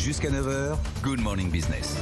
Jusqu'à 9h, Good Morning Business.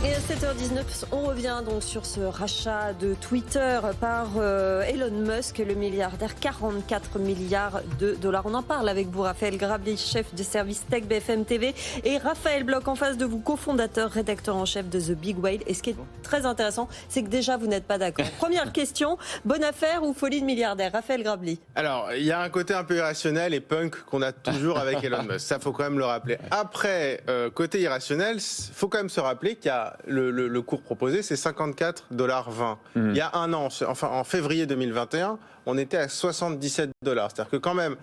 Et à 7h19, on revient donc sur ce rachat de Twitter par Elon Musk, le milliardaire, 44 milliards de dollars. On en parle avec vous, Raphaël Grabli, chef de service Tech BFM TV, et Raphaël Bloch en face de vous, cofondateur, rédacteur en chef de The Big Whale. Et ce qui est très intéressant, c'est que déjà vous n'êtes pas d'accord. Première question, bonne affaire ou folie de milliardaire? Raphaël Grabli. Alors, il y a un côté un peu irrationnel et punk qu'on a toujours avec Elon Musk. Ça, faut quand même le rappeler. Après, côté irrationnel, faut quand même se rappeler qu'il y a le cours proposé, c'est 54,20 $. Il y a un an, enfin en février 2021, on était à 77 $. C'est-à-dire que quand même,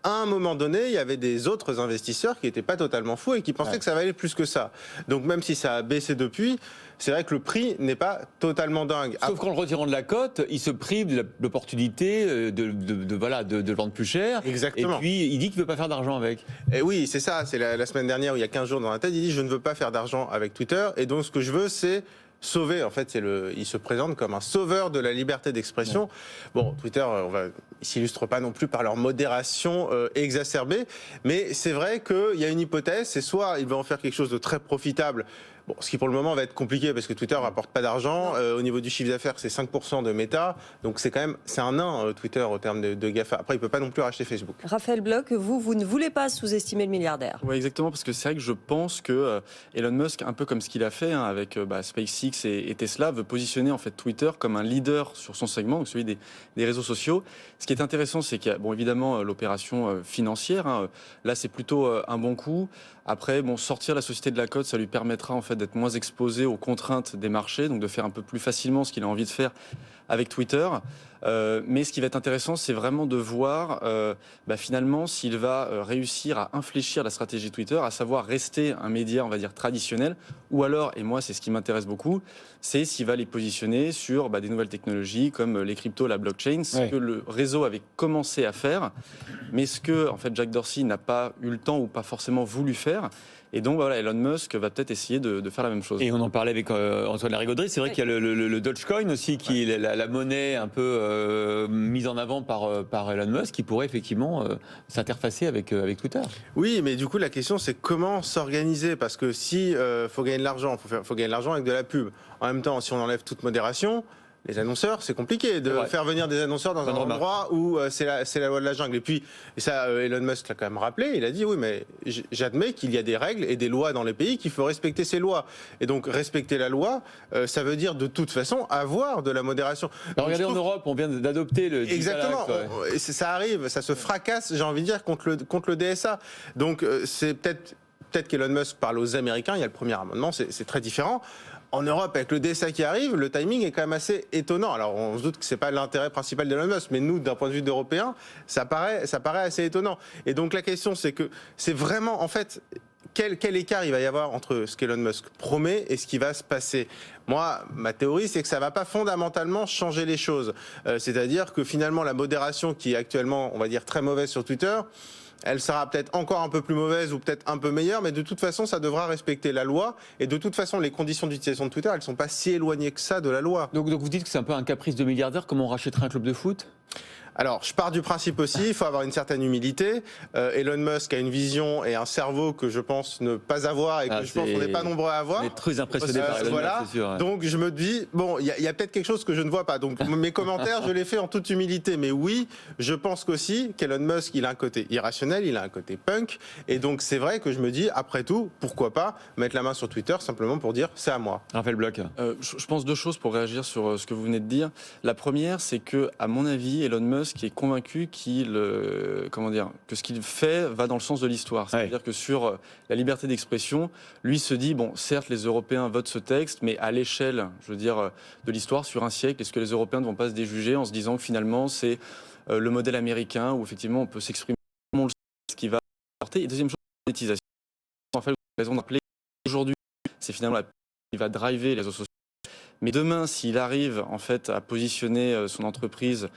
à un moment donné, il y avait des autres investisseurs qui n'étaient pas totalement fous et qui pensaient que ça valait plus que ça. Donc même si ça a baissé depuis, c'est vrai que le prix n'est pas totalement dingue. Sauf qu'en le retirant de la cote, il se prive de l'opportunité de vendre plus cher. Exactement. Et puis il dit qu'il ne veut pas faire d'argent avec. Et oui, c'est ça. C'est la semaine dernière, où il y a 15 jours dans la tête, il dit je ne veux pas faire d'argent avec Twitter. Et donc ce que je veux, c'est sauver. En fait, il se présente comme un sauveur de la liberté d'expression. Ouais. Bon, Twitter, ils s'illustrent pas non plus par leur modération exacerbée, mais c'est vrai qu'il y a une hypothèse, c'est soit il va en faire quelque chose de très profitable. Bon, ce qui pour le moment va être compliqué parce que Twitter ne rapporte pas d'argent. Au niveau du chiffre d'affaires, c'est 5% de Meta. Donc c'est un nain, Twitter, au terme de GAFA. Après, il ne peut pas non plus racheter Facebook. Raphaël Bloch, vous ne voulez pas sous-estimer le milliardaire. Oui, exactement, parce que c'est vrai que je pense que Elon Musk, un peu comme ce qu'il a fait avec SpaceX et Tesla, veut positionner en fait Twitter comme un leader sur son segment, donc celui des réseaux sociaux. Ce qui est intéressant, c'est qu'il y a évidemment l'opération financière. Là, c'est plutôt un bon coup. Après, sortir la société de la cote, ça lui permettra en fait d'être moins exposé aux contraintes des marchés, donc de faire un peu plus facilement ce qu'il a envie de faire avec Twitter. Mais ce qui va être intéressant, c'est vraiment de voir finalement s'il va réussir à infléchir la stratégie Twitter, à savoir rester un média, on va dire, traditionnel, ou alors, et moi c'est ce qui m'intéresse beaucoup, c'est s'il va les positionner sur des nouvelles technologies comme les cryptos, la blockchain, ce que le réseau avait commencé à faire, mais ce que en fait Jack Dorsey n'a pas eu le temps ou pas forcément voulu faire. Et donc voilà, Elon Musk va peut-être essayer de faire la même chose. Et on en parlait avec Antoine Larigauderie, c'est vrai qu'il y a le Dogecoin aussi, qui est la monnaie un peu mise en avant par Elon Musk, qui pourrait effectivement s'interfacer avec Twitter. Oui, mais du coup la question c'est comment s'organiser, parce que si faut gagner de l'argent, faut gagner de l'argent avec de la pub. En même temps, si on enlève toute modération, les annonceurs, c'est compliqué de faire venir des annonceurs dans un endroit où c'est la loi de la jungle. Et puis, ça, Elon Musk l'a quand même rappelé, il a dit oui, mais j'admets qu'il y a des règles et des lois dans les pays, qu'il faut respecter ces lois. Et donc, respecter la loi, ça veut dire de toute façon avoir de la modération. Alors, regardez, en Europe, on vient d'adopter le Exactement, ça arrive, ça se fracasse, j'ai envie de dire, contre le DSA. Donc, c'est peut-être qu'Elon Musk parle aux Américains, il y a le premier amendement, c'est très différent. En Europe, avec le DSA qui arrive, le timing est quand même assez étonnant. Alors, on se doute que c'est pas l'intérêt principal d'Elon Musk, mais nous, d'un point de vue d'Européens, ça paraît assez étonnant. Et donc, la question, c'est que c'est vraiment, en fait, quel écart il va y avoir entre ce qu'Elon Musk promet et ce qui va se passer. Moi, ma théorie, c'est que ça ne va pas fondamentalement changer les choses. C'est-à-dire que finalement, la modération qui est actuellement, on va dire, très mauvaise sur Twitter, elle sera peut-être encore un peu plus mauvaise ou peut-être un peu meilleure, mais de toute façon, ça devra respecter la loi. Et de toute façon, les conditions d'utilisation de Twitter, elles ne sont pas si éloignées que ça de la loi. Donc vous dites que c'est un peu un caprice de milliardaire, comme on rachèterait un club de foot ? Alors, je pars du principe aussi, il faut avoir une certaine humilité. Elon Musk a une vision et un cerveau que je pense ne pas avoir et que je pense qu'on n'est pas nombreux à avoir. On est très impressionné par Elon Musk, c'est sûr. Ouais. Donc, je me dis, bon, il y a peut-être quelque chose que je ne vois pas. Donc, mes commentaires, je les fais en toute humilité. Mais oui, je pense qu'aussi qu'Elon Musk, il a un côté irrationnel, il a un côté punk. Et donc, c'est vrai que je me dis, après tout, pourquoi pas mettre la main sur Twitter simplement pour dire, c'est à moi. Raphaël Bloch. Je pense deux choses pour réagir sur ce que vous venez de dire. La première, c'est que, à mon avis, Elon Musk est convaincu que ce qu'il fait va dans le sens de l'histoire. C'est-à-dire que sur la liberté d'expression, lui se dit, bon, certes, les Européens votent ce texte, mais à l'échelle, je veux dire, de l'histoire, sur un siècle, est-ce que les Européens ne vont pas se déjuger en se disant que finalement, c'est le modèle américain où effectivement on peut s'exprimer comme on le sait, ce qui va apporter. Et deuxième chose, la monétisation. En fait, vous avez raison de rappeler, aujourd'hui, c'est finalement la qui va driver les réseaux sociaux. Mais demain, s'il arrive en fait à positionner son entreprise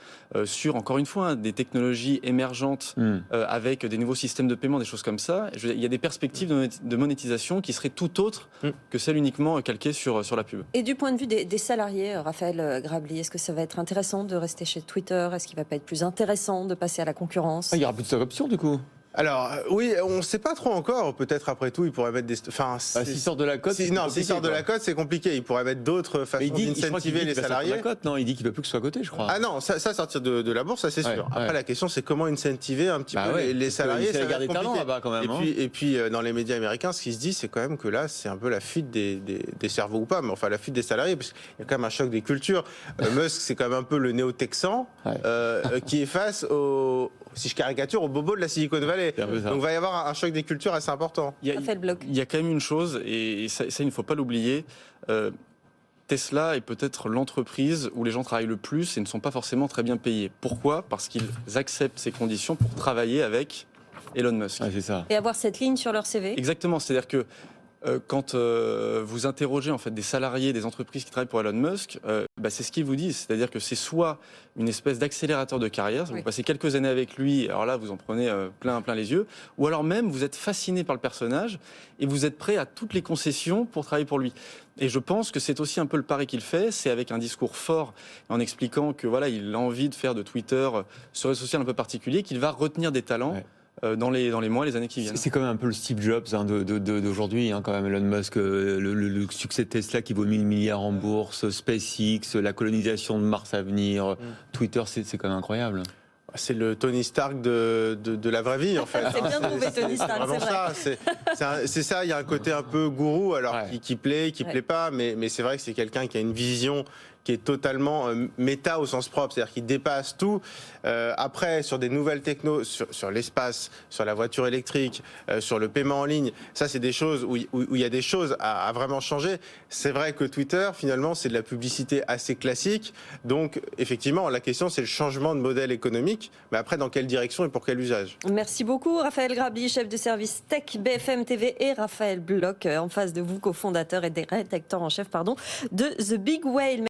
sur, encore une fois, des technologies émergentes avec des nouveaux systèmes de paiement, des choses comme ça, il y a des perspectives de monétisation qui seraient tout autres que celles uniquement calquées sur la pub. Et du point de vue des salariés, Raphaël Grabli, est-ce que ça va être intéressant de rester chez Twitter? Est-ce qu'il ne va pas être plus intéressant de passer à la concurrence? Il y aura plus de stock options du coup. Alors, oui, on ne sait pas trop encore. Peut-être après tout, il pourrait mettre des. Enfin, S'il sort de la cote, c'est non, compliqué, s'il sort de quoi. la cote, c'est compliqué. Il pourrait mettre d'autres Mais façons je crois qu'il d'incentiver dit les qu'il va sortir de salariés. la cote, non, il dit qu'il ne veut plus que ce soit coté, je crois. Ah non, ça sortir de la bourse, ça c'est Ouais, sûr. Après, ouais. la question, c'est comment incentiver un petit Bah peu ouais, les parce salariés. qu'il fait la Ça guerre va être des talents compliqué. là-bas, quand même, hein. Et puis, dans les médias américains, ce qui se dit, c'est quand même que là, c'est un peu la fuite des cerveaux ou pas, mais enfin la fuite des salariés, parce qu'il y a quand même un choc des cultures. Musk, c'est quand même un peu le néo-texan qui est face au, si je caricature, au bobo de la Silicon Valley. C'est un peu ça. Donc, il va y avoir un choc des cultures assez important. Il y a- Ça fait le bloc. Il y a quand même une chose, et ça il ne faut pas l'oublier. Tesla est peut-être l'entreprise où les gens travaillent le plus et ne sont pas forcément très bien payés. Pourquoi ? Parce qu'ils acceptent ces conditions pour travailler avec Elon Musk. Ouais, c'est ça. Et avoir cette ligne sur leur CV. Exactement, c'est-à-dire que quand vous interrogez en fait des salariés des entreprises qui travaillent pour Elon Musk, c'est ce qu'ils vous disent, c'est-à-dire que c'est soit une espèce d'accélérateur de carrière, Oui. vous passez quelques années avec lui, alors là vous en prenez plein les yeux, ou alors même vous êtes fasciné par le personnage et vous êtes prêt à toutes les concessions pour travailler pour lui. Et je pense que c'est aussi un peu le pari qu'il fait, c'est avec un discours fort, en expliquant que voilà, il a envie de faire de Twitter ce réseau social un peu particulier, qu'il va retenir des talents. Ouais. Dans les mois, les années qui viennent. C'est quand même un peu le Steve Jobs d'aujourd'hui, quand même, Elon Musk, le succès de Tesla qui vaut 1000 milliards en bourse, SpaceX, la colonisation de Mars à venir, Twitter, c'est quand même incroyable. C'est le Tony Stark de la vraie vie, en fait. C'est bien trouvé, Tony Stark, Vraiment c'est vrai. ça. C'est ça, il y a un côté un peu gourou, alors Ouais. qui plaît, qui plaît pas, mais c'est vrai que c'est quelqu'un qui a une vision qui est totalement méta au sens propre, c'est-à-dire qu'il dépasse tout. Après, sur des nouvelles technos, sur l'espace, sur la voiture électrique, sur le paiement en ligne, ça c'est des choses où il y a des choses à vraiment changer. C'est vrai que Twitter, finalement, c'est de la publicité assez classique. Donc, effectivement, la question, c'est le changement de modèle économique. Mais après, dans quelle direction et pour quel usage ? Merci beaucoup, Raphaël Grabli, chef de service Tech BFM TV, et Raphaël Bloch, en face de vous, cofondateur et rédacteur en chef de The Big Whale.